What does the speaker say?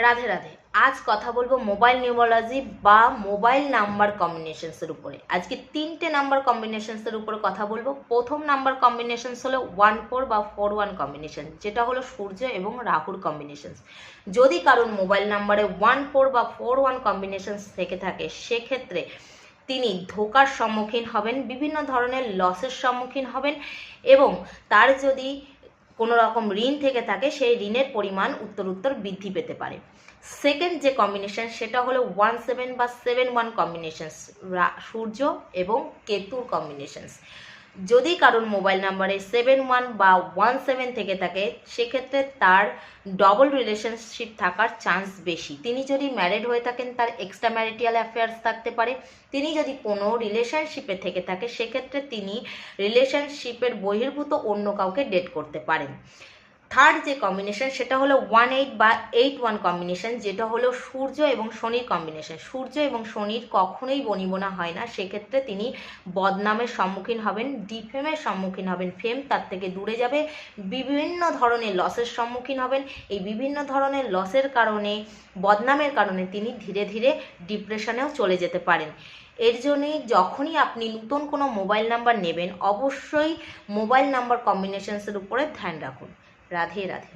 রাধে রাধে। আজ কথা বলবো মোবাইল নিউমোলজি বা মোবাইল নাম্বার কম্বিনেশনসের উপরে। আজকে 3টে নাম্বার কম্বিনেশনসের উপরে কথা বলবো। প্রথম নাম্বার কম্বিনেশনস হলো 1-4 বা 4-1 কম্বিনেশন, যেটা হলো সূর্য এবং রাহুর কম্বিনেশনস। যদি কারোর মোবাইল নাম্বারে 1-4 বা 4-1 কম্বিনেশনস থেকে থাকে, সেক্ষেত্রে তিনি ধোঁকার সম্মুখীন হবেন, বিভিন্ন ধরনের লসের সম্মুখীন হবেন এবং তার যদি কোনো রকম ঋণ থেকে থাকে, সেই ঋণের পরিমাণ উত্তর বৃদ্ধি পেতে পারে। সেকেন্ড যে কম্বিনেশন, সেটা হলো 1-7 বা 7-1 কম্বিনেশনস, সূর্য এবং কেতুর কম্বিনেশনস। যদি কারোর মোবাইল নাম্বারে 7-1 বা 1-7 থেকে থাকে, সেক্ষেত্রে তার ডবল রিলেশনশিপ থাকার চান্স বেশি। তিনি যদি ম্যারিড হয়ে থাকেন, তার এক্সট্রা ম্যারিটাল অ্যাফেয়ার্স থাকতে পারে। তিনি যদি কোনো রিলেশনশিপে থেকে থাকে, সেক্ষেত্রে তিনি রিলেশনশিপের বহির্ভূত অন্য কাউকে ডেট করতে পারেন। থার্ড যে কম্বিনেশন, সেটা হলো 1-8 বা 8-1 কম্বিনেশন, যেটা হলো সূর্য এবং শনির কম্বিনেশন। সূর্য এবং শনির কখনোই বনিবনা হয় না, সেক্ষেত্রে তিনি বদনামের সম্মুখীন হবেন, ডিফেমের সম্মুখীন হবেন, ফেম তার থেকে দূরে যাবে, বিভিন্ন ধরনের লসের সম্মুখীন হবেন। এই বিভিন্ন ধরনের লসের কারণে, বদনামের কারণে তিনি ধীরে ধীরে ডিপ্রেশনেও চলে যেতে পারেন। এর জন্যই যখনই আপনি নতুন কোনো মোবাইল নাম্বার নেবেন, অবশ্যই মোবাইল নাম্বার কম্বিনেশনসের উপরে ধ্যান রাখুন। রাধে রাধে।